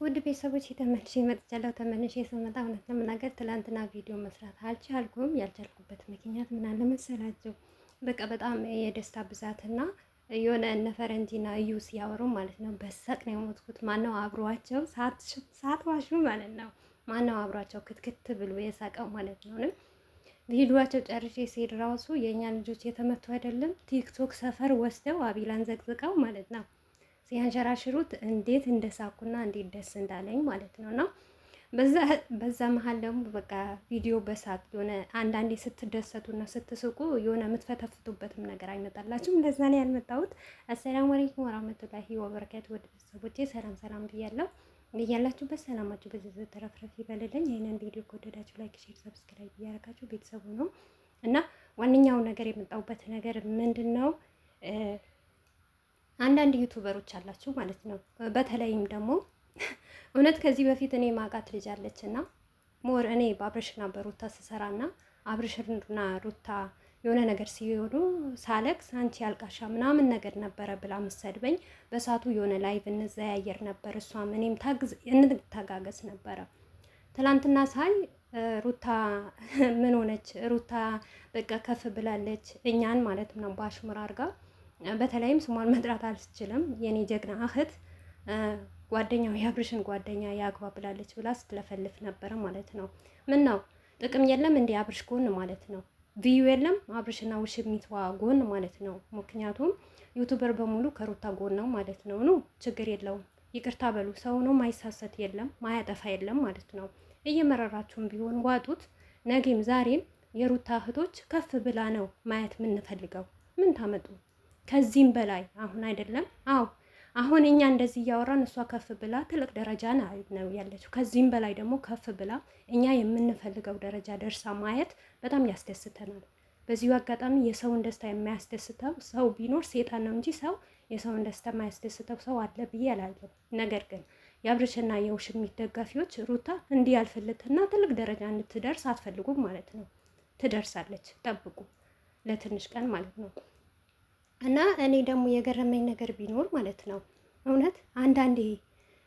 ውድ ቤተሰቦች ተመልሼ መጥቻለሁ። ተመልሼ ስመጣ እውነት ለመናገር ትላንትና ቪዲዮ መስራት አልቻልኩም። ያልቻልኩበት ምክንያት ምን አለ መሰላችሁ? በቃ በጣም የደስታ ብዛትና የሆነ እነ ፈረንጂና እዩ ሲያወሩ ማለት ነው በሳቅ ነው የሞትኩት። ማነው አብሯቸው ሳትዋሹ ማለት ነው ማነው አብሯቸው ክትክት ብሎ የሳቀው ማለት ነው። ቪዲዮአቸው ጨርሼ ሲሄድ ራሱ የእኛ ልጆች የተመቱ አይደለም ቲክቶክ ሰፈር ወስደው አቢላን ዘቅዝቀው ማለት ነው ሲያንሸራሽሩት እንዴት እንደሳኩና እንዴት ደስ እንዳለኝ ማለት ነው። እና በዛ መሀል ደግሞ በቃ ቪዲዮ በሳቅ የሆነ አንዳንዴ ስትደሰቱና ስትስቁ የሆነ የምትፈተፍቱበትም ነገር አይመጣላችሁም። እንደዛ ነው ያልመጣሁት። አሰላሙ አለይኩም ወራህመቱላሂ ወበረካቱ። ወደ ቤተሰቦቼ ሰላም ሰላም ብያለሁ። እያላችሁበት ሰላማችሁ በዚህ ተረፍረፍ ይበልልኝ። ይህንን ቪዲዮ ከወደዳችሁ ላይክ፣ ሼር፣ ሰብስክራይብ እያደረጋችሁ ቤተሰቡ ነው እና ዋነኛው ነገር የመጣሁበት ነገር ምንድን ነው? አንዳንድ ዩቱበሮች አላችሁ ማለት ነው። በተለይም ደግሞ እውነት ከዚህ በፊት እኔ ማቃት ልጅ አለች እና ሞር እኔ በአብርሽና በሩታ ስሰራና አብርሽና ሩታ የሆነ ነገር ሲሆኑ ሳለቅስ አንቺ ያልቃሻ ምናምን ነገር ነበረ ብላ ምሰድበኝ። በሳቱ የሆነ ላይቭ እንዘያየር ነበር። እሷም እኔም እንተጋገዝ ነበረ። ትላንትና ሳይ ሩታ ምን ሆነች? ሩታ በቃ ከፍ ብላለች። እኛን ማለት ነው በአሽሙር አድርጋ በተለይም ስሟን መጥራት አልችልም። የኔ ጀግና እህት ጓደኛው የአብርሽን ጓደኛ ያግባ ብላለች ብላ ስትለፈልፍ ነበረ ማለት ነው። ምን ነው ጥቅም የለም እንዴ አብርሽ ጎን ማለት ነው። ቪዩ የለም አብርሽና ውሽሚቷ ጎን ማለት ነው። ምክንያቱም ዩቱበር በሙሉ ከሩታ ጎን ነው ማለት ነው። ኑ ችግር የለውም ይቅርታ በሉ። ሰው ነው ማይሳሰት የለም ማያጠፋ የለም ማለት ነው። እየመረራችሁም ቢሆን ዋጡት። ነገም ዛሬም የሩታ እህቶች ከፍ ብላ ነው ማየት የምንፈልገው። ምን ታመጡ ከዚህም በላይ አሁን አይደለም። አዎ አሁን እኛ እንደዚህ እያወራን እሷ ከፍ ብላ ትልቅ ደረጃ ነው ያለችው። ከዚህም በላይ ደግሞ ከፍ ብላ እኛ የምንፈልገው ደረጃ ደርሳ ማየት በጣም ያስደስተናል። በዚሁ አጋጣሚ የሰውን ደስታ የማያስደስተው ሰው ቢኖር ሴጣን ነው እንጂ ሰው የሰውን ደስታ የማያስደስተው ሰው አለ ብዬ አላለም። ነገር ግን የአብርሽና የውሽሚት ደጋፊዎች ሩታ እንዲያልፍልትና ትልቅ ደረጃ እንድትደርስ አትፈልጉም ማለት ነው። ትደርሳለች፣ ጠብቁ፣ ለትንሽ ቀን ማለት ነው። እና እኔ ደግሞ የገረመኝ ነገር ቢኖር ማለት ነው እውነት አንዳንዴ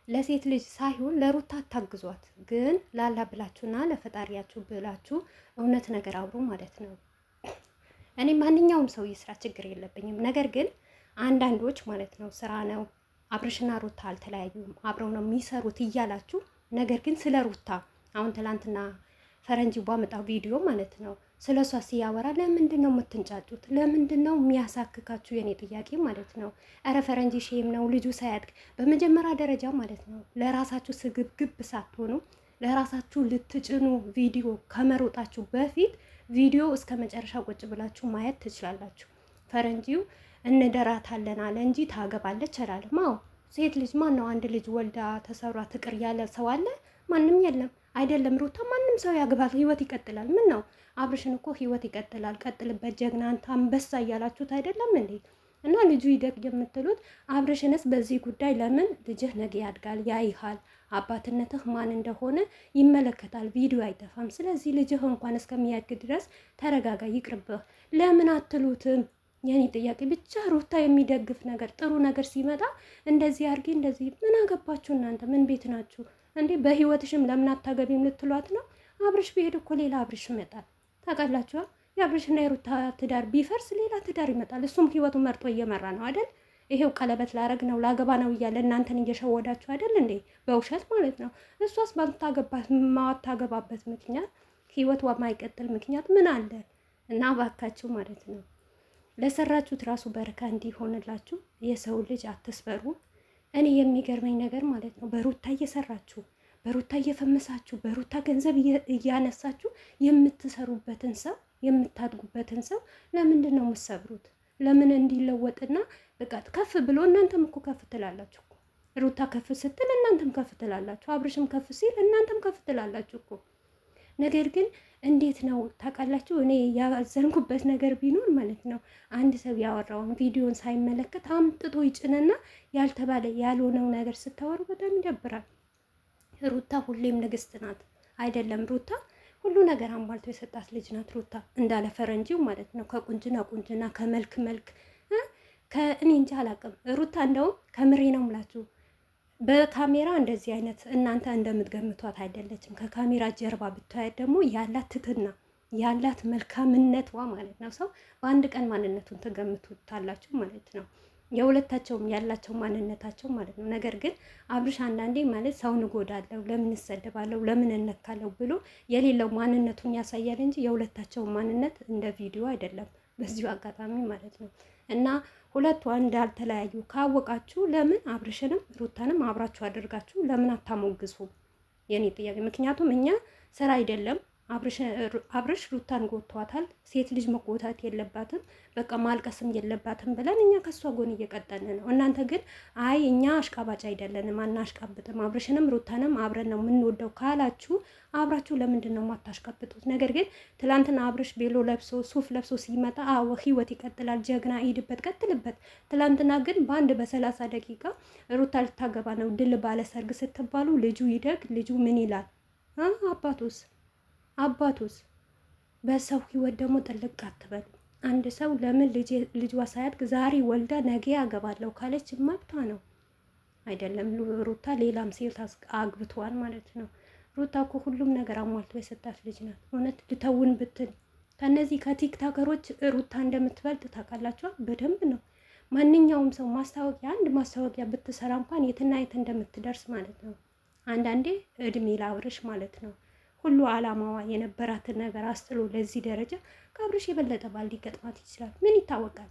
ለሴት ልጅ ሳይሆን ለሩታ አታግዟት፣ ግን ላላ ብላችሁና ለፈጣሪያችሁ ብላችሁ እውነት ነገር አብሩ ማለት ነው። እኔ ማንኛውም ሰው የስራ ችግር የለብኝም። ነገር ግን አንዳንዶች ማለት ነው ስራ ነው አብርሽና ሩታ አልተለያዩም አብረው ነው የሚሰሩት እያላችሁ ነገር ግን ስለ ሩታ አሁን ትላንትና ፈረንጂ ባመጣው ቪዲዮ ማለት ነው ስለ እሷ ሲያወራ ለምንድን ነው የምትንጫጩት? ለምንድን ነው የሚያሳክካችሁ? የኔ ጥያቄ ማለት ነው። እረ ፈረንጂ ሼም ነው ልጁ ሳያድግ። በመጀመሪያ ደረጃ ማለት ነው ለራሳችሁ ስግብግብ ሳትሆኑ ለራሳችሁ ልትጭኑ ቪዲዮ ከመሮጣችሁ በፊት ቪዲዮ እስከ መጨረሻ ቁጭ ብላችሁ ማየት ትችላላችሁ። ፈረንጂው እንደራታለን አለ እንጂ ታገባለች አላለም። አዎ ሴት ልጅ ማን ነው አንድ ልጅ ወልዳ ተሰራ ትቅር ያለ ሰው አለ? ማንም የለም። አይደለም ሩታ ማንም ሰው ያግባል፣ ህይወት ይቀጥላል። ምን ነው አብርሽን እኮ ህይወት ይቀጥላል፣ ቀጥልበት ጀግና አንተ አንበሳ እያላችሁት አይደለም እንዴ? እና ልጁ ይደግ የምትሉት አብርሽንስ በዚህ ጉዳይ ለምን ልጅህ ነገ ያድጋል፣ ያይሃል፣ አባትነትህ ማን እንደሆነ ይመለከታል፣ ቪዲዮ አይጠፋም። ስለዚህ ልጅህ እንኳን እስከሚያድግ ድረስ ተረጋጋ፣ ይቅርብህ። ለምን አትሉትም? የኔ ጥያቄ ብቻ ሩታ የሚደግፍ ነገር ጥሩ ነገር ሲመጣ እንደዚህ አድርጊ እንደዚህ ምን አገባችሁ እናንተ? ምን ቤት ናችሁ እንዴ? በህይወትሽም ለምን አታገቢም ልትሏት ነው? አብርሽ ቢሄድ እኮ ሌላ አብርሽ ይመጣል። ታውቃላችሁ የአብርሽና የሩታ ትዳር ቢፈርስ ሌላ ትዳር ይመጣል። እሱም ህይወቱን መርጦ እየመራ ነው አይደል? ይሄው ቀለበት ላረግ ነው ላገባ ነው እያለ እናንተን እየሸወዳችሁ አይደል እንዴ? በውሸት ማለት ነው። እሷስ ማታገባበት ምክንያት ህይወቷ ማይቀጥል ምክንያት ምን አለ? እና ባካችሁ ማለት ነው ለሰራችሁት ራሱ በረካ እንዲሆንላችሁ የሰው ልጅ አትስበሩ። እኔ የሚገርመኝ ነገር ማለት ነው በሩታ እየሰራችሁ በሩታ እየፈመሳችሁ በሩታ ገንዘብ እያነሳችሁ የምትሰሩበትን ሰው የምታድጉበትን ሰው ለምንድን ነው የምትሰብሩት? ለምን እንዲለወጥና በቃ ከፍ ብሎ እናንተም እኮ ከፍ ትላላችሁ እኮ። ሩታ ከፍ ስትል እናንተም ከፍ ትላላችሁ። አብርሽም ከፍ ሲል እናንተም ከፍ ትላላችሁ እኮ። ነገር ግን እንዴት ነው ታውቃላችሁ? እኔ ያዘንኩበት ነገር ቢኖር ማለት ነው አንድ ሰው ያወራውን ቪዲዮን ሳይመለከት አምጥቶ ይጭንና ያልተባለ ያልሆነው ነገር ስታወሩ በጣም ይደብራል። ሩታ ሁሌም ንግስት ናት አይደለም? ሩታ ሁሉ ነገር አሟልቶ የሰጣት ልጅ ናት ሩታ እንዳለ ፈረንጂው ማለት ነው። ከቁንጅና ቁንጅና፣ ከመልክ መልክ፣ ከእኔ እንጂ አላውቅም። ሩታ እንደውም ከምሬ ነው የምላችሁ በካሜራ እንደዚህ አይነት እናንተ እንደምትገምቷት አይደለችም። ከካሜራ ጀርባ ብታያት ደግሞ ያላት ትትና ያላት መልካምነቷ ማለት ነው። ሰው በአንድ ቀን ማንነቱን ትገምቱታላችሁ ማለት ነው። የሁለታቸውም ያላቸው ማንነታቸው ማለት ነው። ነገር ግን አብርሽ አንዳንዴ ማለት ሰውን እጎዳለሁ፣ ለምን እሰደባለሁ፣ ለምን እነካለሁ ብሎ የሌለው ማንነቱን ያሳያል እንጂ የሁለታቸውን ማንነት እንደ ቪዲዮ አይደለም። በዚሁ አጋጣሚ ማለት ነው እና ሁለቱ እንዳልተለያዩ ካወቃችሁ ለምን አብርሽንም ሩታንም አብራችሁ አድርጋችሁ ለምን አታሞግሱ? የኔ ጥያቄ። ምክንያቱም እኛ ስራ አይደለም አብርሽ ሩታን ጎቷታል። ሴት ልጅ መጎታት የለባትም በቃ ማልቀስም የለባትም ብለን እኛ ከሷ ጎን እየቀጠን ነው። እናንተ ግን አይ እኛ አሽቃባጭ አይደለንም አናሽቃብጥም፣ አብርሽንም ሩታንም አብረን ነው የምንወደው ካላችሁ አብራችሁ ለምንድን ነው የማታሽቃብጡት? ነገር ግን ትላንትና አብርሽ ቤሎ ለብሶ ሱፍ ለብሶ ሲመጣ አዎ ህይወት ይቀጥላል፣ ጀግና ሂድበት፣ ቀጥልበት። ትላንትና ግን በአንድ በ30 ደቂቃ ሩታ ልታገባ ነው ድል ባለ ሰርግ ስትባሉ ልጁ ይደግ ልጁ ምን ይላል? አባቱስ በሰው ህይወት ደግሞ ጥልቅ አትበሉ። አንድ ሰው ለምን ልጇ ሳያድግ ዛሬ ወልዳ ነገ ያገባለሁ ካለች መብቷ ነው አይደለም? ሩታ ሌላም ሴት አግብተዋል ማለት ነው። ሩታ እኮ ሁሉም ነገር አሟልቶ የሰጣት ልጅ ናት። እውነት ልተውን ብትል ከነዚህ ከቲክታከሮች ሩታ እንደምትበልጥ ታውቃላችኋል በደንብ ነው። ማንኛውም ሰው ማስታወቂያ አንድ ማስታወቂያ ብትሰራ እንኳን የትና የት እንደምትደርስ ማለት ነው። አንዳንዴ እድሜ ላብርሽ ማለት ነው። ሁሉ አላማዋ የነበራትን ነገር አስጥሎ ለዚህ ደረጃ ከአብርሽ የበለጠ ባል ሊገጥማት ይችላል። ምን ይታወቃል?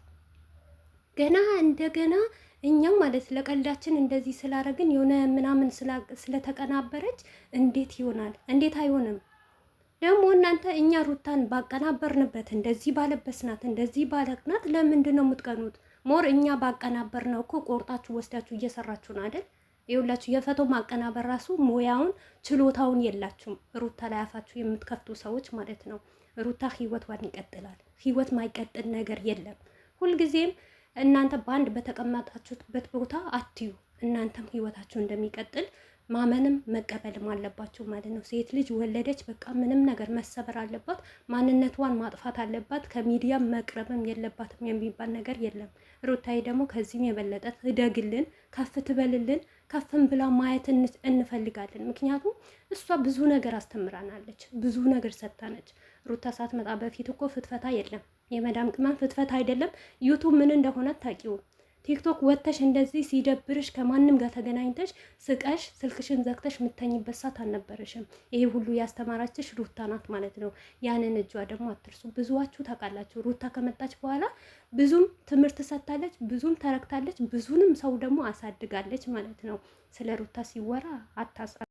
ገና እንደገና እኛም ማለት ለቀልዳችን እንደዚህ ስላረግን የሆነ ምናምን ስለተቀናበረች እንዴት ይሆናል? እንዴት አይሆንም? ደግሞ እናንተ እኛ ሩታን ባቀናበርንበት እንደዚህ ባለበስናት እንደዚህ ባለቅናት ለምንድን ነው የምትቀኑት? ሞር እኛ ባቀናበር ነው እኮ ቆርጣችሁ ወስዳችሁ እየሰራችሁ ነው አይደል? ይኸውላችሁ የፎቶ ማቀናበር ራሱ ሙያውን ችሎታውን የላችሁም። ሩታ ላይ አፋችሁ የምትከፍቱ ሰዎች ማለት ነው። ሩታ ህይወቷን ይቀጥላል። ህይወት ማይቀጥል ነገር የለም። ሁልጊዜም እናንተ በአንድ በተቀመጣችሁበት ቦታ አትዩ። እናንተም ህይወታችሁ እንደሚቀጥል ማመንም መቀበልም አለባችሁ ማለት ነው። ሴት ልጅ ወለደች በቃ ምንም ነገር መሰበር አለባት፣ ማንነቷን ማጥፋት አለባት፣ ከሚዲያ መቅረብም የለባትም የሚባል ነገር የለም። ሩታዬ ደግሞ ከዚህም የበለጠ ትደግልን፣ ከፍ ትበልልን፣ ከፍም ብላ ማየት እንፈልጋለን። ምክንያቱም እሷ ብዙ ነገር አስተምራናለች፣ ብዙ ነገር ሰጥታነች። ሩታ ሳትመጣ በፊት እኮ ፍትፈታ የለም። የመዳም ቅመም ፍትፈታ አይደለም ዩቱብ ምን እንደሆነ ታውቂው። ቲክቶክ ወጥተሽ እንደዚህ ሲደብርሽ ከማንም ጋር ተገናኝተሽ ስቀሽ ስልክሽን ዘግተሽ የምተኝበት ሰዓት አልነበረሽም። ይሄ ሁሉ ያስተማራችሽ ሩታ ናት ማለት ነው። ያንን እጇ ደግሞ አትርሱ። ብዙዋችሁ ታውቃላችሁ። ሩታ ከመጣች በኋላ ብዙም ትምህርት ሰጥታለች፣ ብዙም ተረክታለች፣ ብዙንም ሰው ደግሞ አሳድጋለች ማለት ነው። ስለ ሩታ ሲወራ